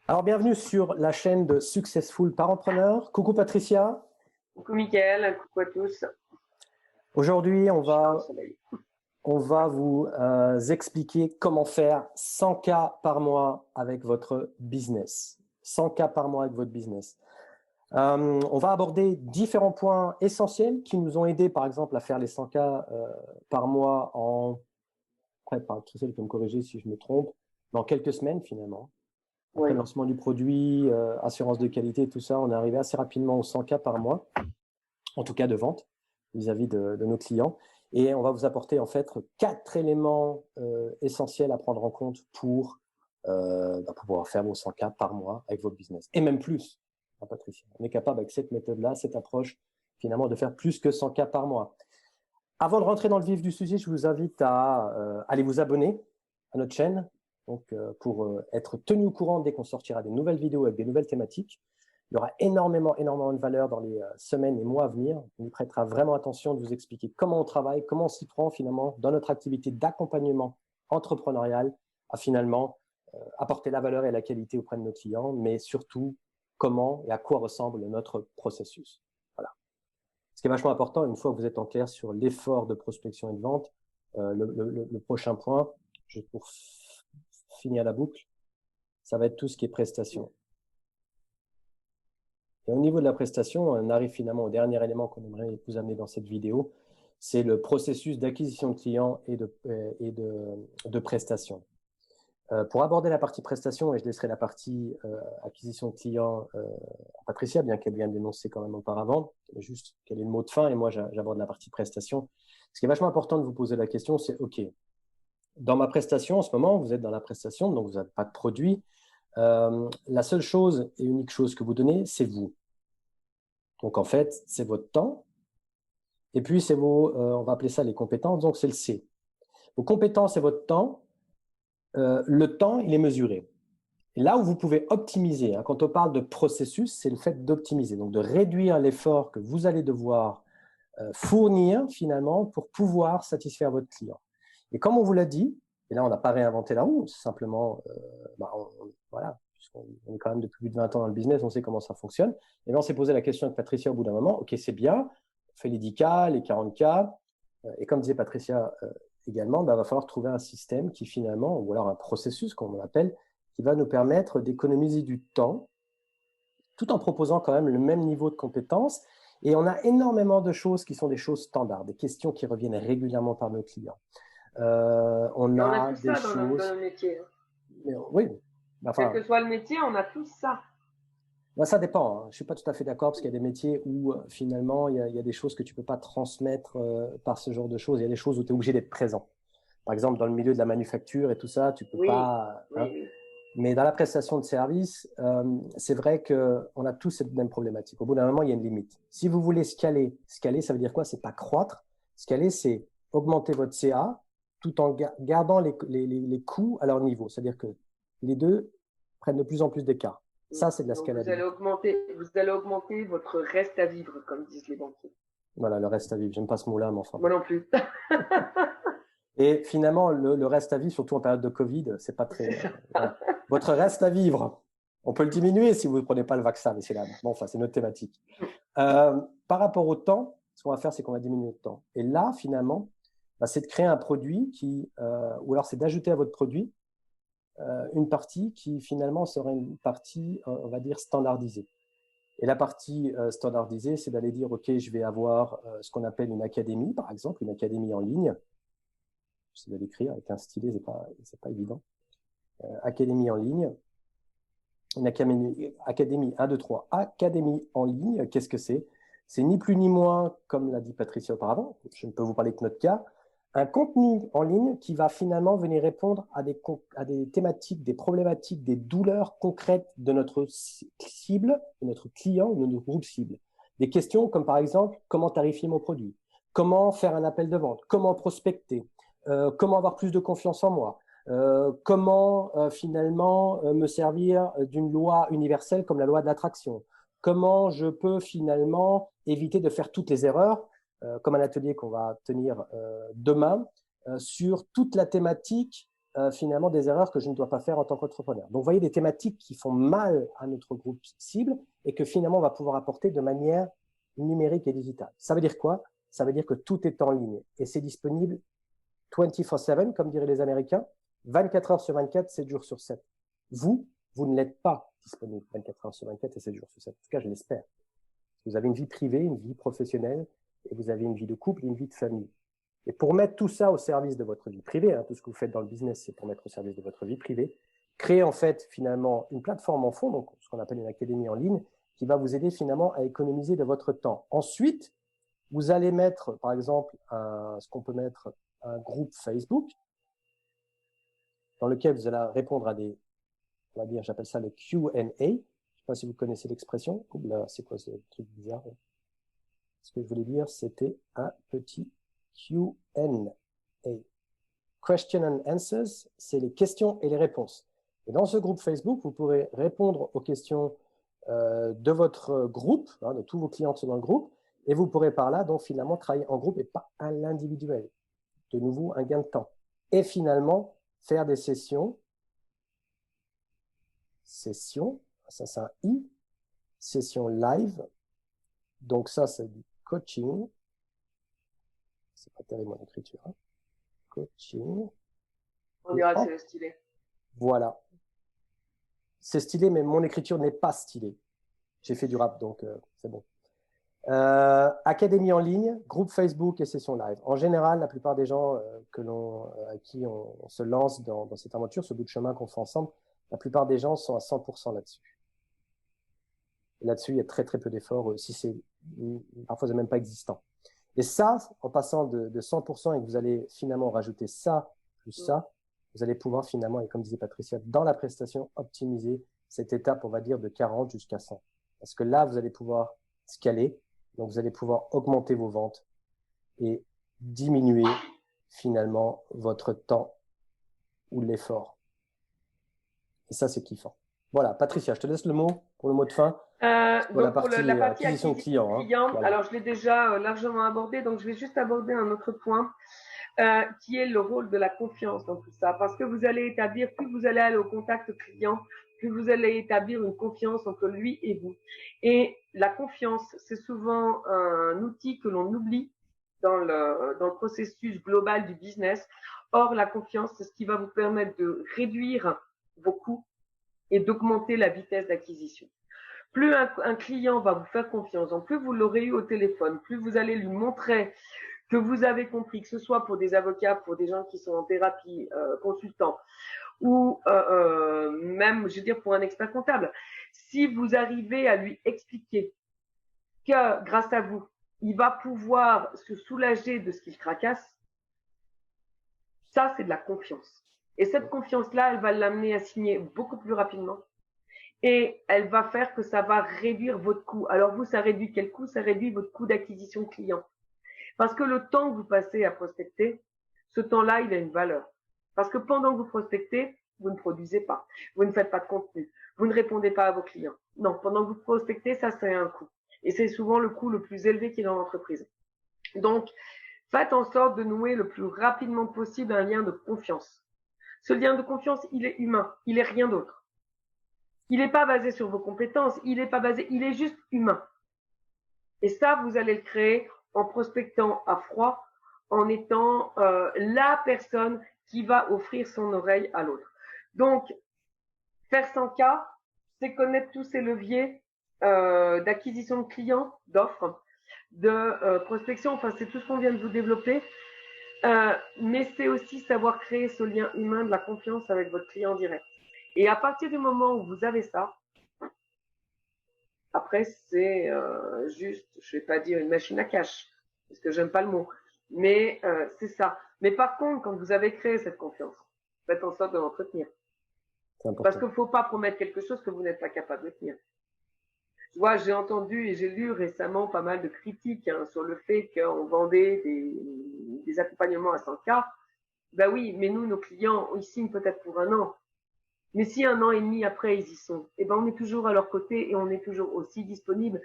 Alors, bienvenue sur la chaîne de Successful Parentpreneur. Coucou Patricia. Coucou Mickaël, coucou à tous. Aujourd'hui, on Je suis dans le va soleil. vous expliquer comment faire 100 cas par mois avec votre business. 100 cas par mois avec votre business. On va aborder différents points essentiels qui nous ont aidés, par exemple, à faire les 100 cas par mois en, Patricia, il peut me corriger si je me trompe, dans quelques semaines finalement. Après Oui. le lancement du produit, assurance de qualité, tout ça, on est arrivé assez rapidement aux 100 cas par mois, en tout cas de vente vis-à-vis de nos clients. Et on va vous apporter en fait 4 éléments essentiels à prendre en compte pour pouvoir faire vos 100 cas par mois avec votre business. Et même plus, hein, Patricia. On est capable avec cette méthode-là, cette approche, finalement, de faire plus que 100 cas par mois. Avant de rentrer dans le vif du sujet, je vous invite à aller vous abonner à notre chaîne, donc pour être tenu au courant dès qu'on sortira des nouvelles vidéos avec des nouvelles thématiques. Il y aura énormément de valeur dans les semaines et mois à venir. On y prêtera vraiment attention de vous expliquer comment on travaille, comment on s'y prend finalement dans notre activité d'accompagnement entrepreneurial à finalement apporter la valeur et la qualité auprès de nos clients, mais surtout comment et à quoi ressemble notre processus. Voilà. Ce qui est vachement important, une fois que vous êtes en clair sur l'effort de prospection et de vente, le prochain point, juste pour finir la boucle, ça va être tout ce qui est prestation. Et au niveau de la prestation, on arrive finalement au dernier élément qu'on aimerait vous amener dans cette vidéo, c'est le processus d'acquisition de clients et de prestation. Pour aborder la partie prestation, et je laisserai la partie acquisition de clients à Patricia, bien qu'elle vienne d'énoncer quand même auparavant, juste quel est le mot de fin, et moi j'aborde la partie prestation. Ce qui est vachement important de vous poser la question, c'est OK, dans ma prestation en ce moment, vous êtes dans la prestation, donc vous n'avez pas de produit. La seule chose et unique chose que vous donnez, c'est vous. Donc en fait, c'est votre temps, et puis c'est vos, on va appeler ça les compétences, donc c'est le C. Vos compétences et votre temps, le temps, il est mesuré. Et là où vous pouvez optimiser, hein, quand on parle de processus, c'est le fait d'optimiser, donc de réduire l'effort que vous allez devoir fournir finalement pour pouvoir satisfaire votre client. Et comme on vous l'a dit, et là on n'a pas réinventé la roue, c'est simplement, voilà, puisqu'on est quand même depuis plus de 20 ans dans le business, on sait comment ça fonctionne. Et là on s'est posé la question avec Patricia au bout d'un moment, ok c'est bien, on fait les 10K, les 40K, et comme disait Patricia également, va falloir trouver un système qui finalement, ou alors un processus comme on l'appelle, qui va nous permettre d'économiser du temps, tout en proposant quand même le même niveau de compétences. Et on a énormément de choses qui sont des choses standards, des questions qui reviennent régulièrement par nos clients. On On a a tout des ça dans choses… notre métier. Oui, Quel enfin, que soit le métier, on a tout ça. ça dépend. Hein. Je ne suis pas tout à fait d'accord parce qu'il y a des métiers où finalement, il y a des choses que tu ne peux pas transmettre par ce genre de choses. Il y a des choses où tu es obligé d'être présent. Par exemple, dans le milieu de la manufacture et tout ça, tu ne peux Oui, pas… oui, Hein. oui. Mais dans la prestation de service, c'est vrai qu'on a tous cette même problématique. Au bout d'un moment, il y a une limite. Si vous voulez scaler, ça veut dire quoi? C'est pas croître. Scaler, c'est augmenter votre CA tout en gardant les coûts à leur niveau. C'est-à-dire que les deux prennent de plus en plus d'écart. Ça, c'est de la Donc vous allez scalabilité. augmenter votre reste à vivre, comme disent les banquiers. Voilà, le reste à vivre. J'aime pas ce mot-là, mais enfin Moi bon. non plus. Et finalement, le reste à vivre, surtout en période de Covid, c'est pas très… C'est ça. voilà. Votre reste à vivre, on peut le diminuer si vous ne prenez pas le vaccin, mais c'est là. Bon, enfin, c'est notre thématique. Par rapport au temps, ce qu'on va faire, c'est qu'on va diminuer le temps. Et là, finalement, c'est de créer un produit qui, ou alors c'est d'ajouter à votre produit une partie qui finalement serait une partie, on va dire, standardisée. Et la partie standardisée, c'est d'aller dire, OK, je vais avoir ce qu'on appelle une académie, par exemple, une académie en ligne. J'essaie de l'écrire avec un stylet, c'est pas évident. Académie en ligne. Une académie 1, 2, 3. Académie en ligne, qu'est-ce que c'est? C'est ni plus ni moins, comme l'a dit Patricia auparavant, je ne peux vous parler que notre cas, un contenu en ligne qui va finalement venir répondre à des thématiques, des problématiques, des douleurs concrètes de notre cible, de notre client ou de notre groupe cible. Des questions comme par exemple, comment tarifier mon produit? Comment faire un appel de vente? Comment prospecter? Comment avoir plus de confiance en moi? Comment finalement me servir d'une loi universelle comme la loi de l'attraction? Comment je peux finalement éviter de faire toutes les erreurs, comme un atelier qu'on va tenir demain, sur toute la thématique finalement des erreurs que je ne dois pas faire en tant qu'entrepreneur. Donc, vous voyez des thématiques qui font mal à notre groupe cible et que finalement, on va pouvoir apporter de manière numérique et digitale. Ça veut dire quoi? Ça veut dire que tout est en ligne et c'est disponible 24/7, comme diraient les Américains, 24 heures sur 24, 7 jours sur 7. Vous ne l'êtes pas disponible 24 heures sur 24 et 7 jours sur 7. En tout cas, je l'espère. Vous avez une vie privée, une vie professionnelle, et vous avez une vie de couple, une vie de famille. Et pour mettre tout ça au service de votre vie privée, tout ce que vous faites dans le business, c'est pour mettre au service de votre vie privée, créer en fait finalement une plateforme en fond, donc ce qu'on appelle une académie en ligne, qui va vous aider finalement à économiser de votre temps. Ensuite, vous allez mettre, par exemple, ce qu'on peut mettre un groupe Facebook, dans lequel vous allez répondre à des, on va dire, j'appelle ça le Q&A. Je ne sais pas si vous connaissez l'expression. Là, c'est quoi ce truc bizarre? Ce que je voulais dire, c'était un petit Q&A. Question and Answers, c'est les questions et les réponses. Et dans ce groupe Facebook, vous pourrez répondre aux questions de votre groupe, de tous vos clients qui sont dans le groupe, et vous pourrez par là, donc finalement, travailler en groupe et pas à l'individuel. De nouveau, un gain de temps. Et finalement, faire des sessions, ça c'est un I, session live, donc ça c'est du coaching, c'est pas terrible mon écriture, coaching. On dira que c'est stylé. Voilà. C'est stylé, mais mon écriture n'est pas stylée. J'ai fait du rap, donc c'est bon. Académie en ligne, groupe Facebook et session live. En général, la plupart des gens à qui on se lance dans cette aventure, ce bout de chemin qu'on fait ensemble, la plupart des gens sont à 100% là-dessus. Là-dessus, il y a très très peu d'efforts, si c'est parfois même pas existant. Et ça, en passant de 100% et que vous allez finalement rajouter ça plus ça, vous allez pouvoir finalement, et comme disait Patricia, dans la prestation, optimiser cette étape, on va dire, de 40 jusqu'à 100. Parce que là, vous allez pouvoir scaler, donc vous allez pouvoir augmenter vos ventes et diminuer finalement votre temps ou l'effort. Et ça, c'est kiffant. Voilà, Patricia, je te laisse le mot pour le mot de fin. Pour la partie acquisition client. Voilà. Alors, je l'ai déjà largement abordé, donc je vais juste aborder un autre point qui est le rôle de la confiance dans tout ça. Parce que vous allez établir, plus vous allez aller au contact client, plus vous allez établir une confiance entre lui et vous. Et la confiance, c'est souvent un outil que l'on oublie dans le processus global du business. Or, la confiance, c'est ce qui va vous permettre de réduire vos coûts et d'augmenter la vitesse d'acquisition. Plus un client va vous faire confiance, donc plus vous l'aurez eu au téléphone, plus vous allez lui montrer que vous avez compris, que ce soit pour des avocats, pour des gens qui sont en thérapie, consultants, ou même, je veux dire, pour un expert comptable. Si vous arrivez à lui expliquer que grâce à vous, il va pouvoir se soulager de ce qu'il tracasse, ça, c'est de la confiance. Et cette confiance-là, elle va l'amener à signer beaucoup plus rapidement. Et elle va faire que ça va réduire votre coût. Alors vous, ça réduit quel coût? Ça réduit votre coût d'acquisition client. Parce que le temps que vous passez à prospecter, ce temps-là, il a une valeur. Parce que pendant que vous prospectez, vous ne produisez pas. Vous ne faites pas de contenu. Vous ne répondez pas à vos clients. Non, pendant que vous prospectez, ça, c'est un coût. Et c'est souvent le coût le plus élevé qui est dans l'entreprise. Donc, faites en sorte de nouer le plus rapidement possible un lien de confiance. Ce lien de confiance, il est humain. Il est rien d'autre. Il n'est pas basé sur vos compétences. Il est juste humain. Et ça, vous allez le créer en prospectant à froid, en étant la personne qui va offrir son oreille à l'autre. Donc, faire 100K, c'est connaître tous ces leviers d'acquisition de clients, d'offres, de prospection, enfin c'est tout ce qu'on vient de vous développer, mais c'est aussi savoir créer ce lien humain de la confiance avec votre client direct. Et à partir du moment où vous avez ça, après, c'est juste, je vais pas dire une machine à cash, parce que j'aime pas le mot, mais c'est ça. Mais par contre, quand vous avez créé cette confiance, faites en sorte de l'entretenir. Parce qu'il ne faut pas promettre quelque chose que vous n'êtes pas capable de tenir. Tu vois, j'ai entendu et j'ai lu récemment pas mal de critiques sur le fait qu'on vendait des accompagnements à 100K. Ben oui, mais nous, nos clients, ils signent peut-être pour un an. Mais si un an et demi après, ils y sont, eh ben, on est toujours à leur côté et on est toujours aussi disponible.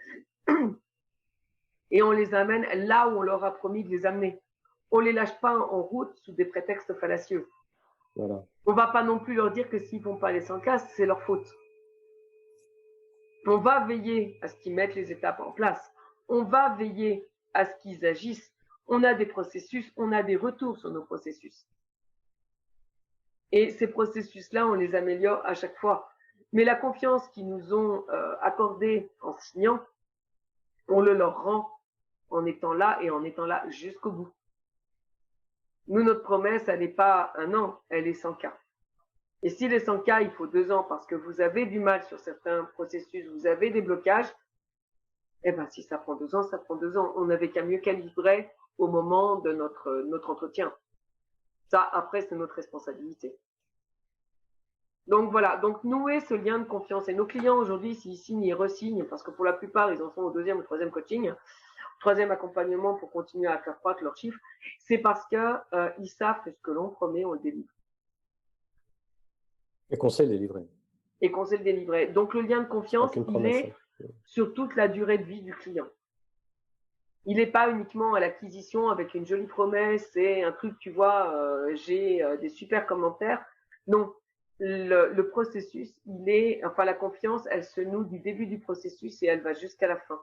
Et on les amène là où on leur a promis de les amener. On les lâche pas en route sous des prétextes fallacieux. Voilà. On va pas non plus leur dire que s'ils font pas les 100K, c'est leur faute. On va veiller à ce qu'ils mettent les étapes en place. On va veiller à ce qu'ils agissent. On a des processus, on a des retours sur nos processus. Et ces processus-là, on les améliore à chaque fois. Mais la confiance qu'ils nous ont accordée en signant, on le leur rend en étant là et en étant là jusqu'au bout. Nous, notre promesse, elle n'est pas 1 an, elle est 100K. Et si les 100K, il faut 2 ans parce que vous avez du mal sur certains processus, vous avez des blocages, eh ben, si ça prend 2 ans, ça prend 2 ans. On n'avait qu'à mieux calibrer au moment de notre entretien. Ça, après, c'est notre responsabilité. Donc voilà, donc nouer ce lien de confiance. Et nos clients aujourd'hui, s'ils signent, ils re-signent, parce que pour la plupart, ils en sont au 2e ou 3e coaching, 3e accompagnement pour continuer à faire croître leurs chiffres, c'est parce que ils savent que ce que l'on promet, on le délivre. Et qu'on sait le délivrer. Et qu'on sait le délivrer. Donc le lien de confiance, il est sur toute la durée de vie du client. Il n'est pas uniquement à l'acquisition avec une jolie promesse et un truc, tu vois, j'ai des super commentaires. Non, le processus, la confiance, elle se noue du début du processus et elle va jusqu'à la fin.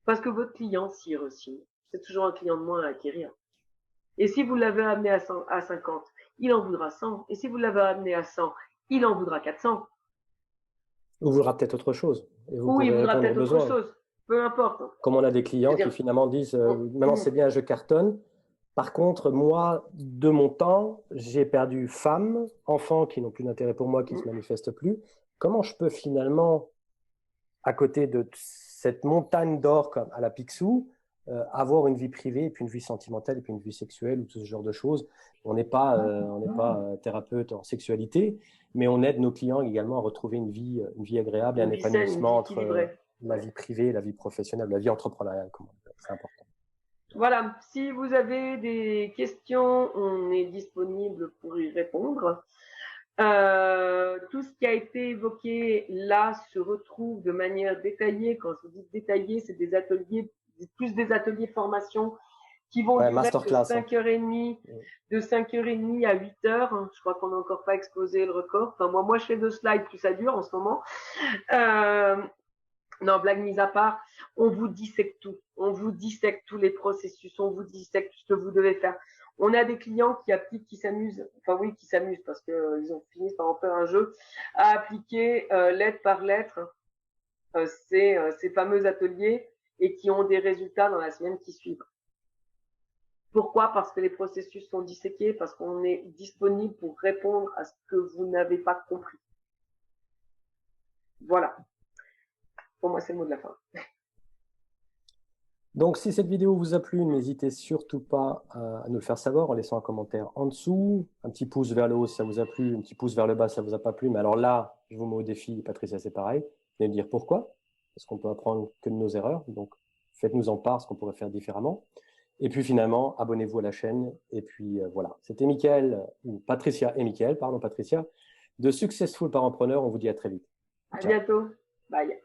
Parce que votre client, s'il re-signe, c'est toujours un client de moins à acquérir. Et si vous l'avez amené à 50, il en voudra 100. Et si vous l'avez amené à 100, il en voudra 400. Ou voudra peut-être autre chose. Et vous il voudra peut-être autre chose. Peu importe. Comme on a des clients qui finalement disent maintenant c'est bien, je cartonne. Par contre, moi, de mon temps, j'ai perdu femmes, enfants qui n'ont plus d'intérêt pour moi, qui ne se manifestent plus. Comment je peux finalement, à côté de cette montagne d'or comme à la Picsou, avoir une vie privée, et puis une vie sentimentale, et puis une vie sexuelle, ou tout ce genre de choses. On n'est pas thérapeute en sexualité, mais on aide nos clients également à retrouver une vie agréable et un épanouissement entre la vie privée et la vie professionnelle, la vie entrepreneuriale. C'est important. Voilà, si vous avez des questions, on est disponible pour y répondre. Tout ce qui a été évoqué là se retrouve de manière détaillée. Quand je vous dis détaillé, c'est des ateliers, plus des ateliers formation qui vont durer de 5h30, de 5h30 à 8h. Je crois qu'on n'a encore pas explosé le record. Enfin, moi, je fais 2 slides, plus ça dure en ce moment. Non, blague mise à part, on vous dissecte tout. On vous dissecte tous les processus. On vous dissecte ce que vous devez faire. On a des clients qui appliquent, qui s'amusent. Enfin oui, qui s'amusent parce que ils ont fini par en faire un jeu à appliquer lettre par lettre ces fameux ateliers et qui ont des résultats dans la semaine qui suit. Pourquoi? Parce que les processus sont disséqués, parce qu'on est disponible pour répondre à ce que vous n'avez pas compris. Voilà. Pour moi, c'est le mot de la fin. Donc, si cette vidéo vous a plu, n'hésitez surtout pas à nous le faire savoir en laissant un commentaire en dessous. Un petit pouce vers le haut si ça vous a plu, un petit pouce vers le bas si ça vous a pas plu. Mais alors là, je vous mets au défi, Patricia, c'est pareil. Venez me dire pourquoi, parce qu'on peut apprendre que de nos erreurs. Donc, faites-nous en part ce qu'on pourrait faire différemment. Et puis finalement, abonnez-vous à la chaîne. Et puis voilà, c'était Patricia et Mickaël, pardon Patricia, de Successful Parentpreneur. On vous dit à très vite. À bientôt. Bye.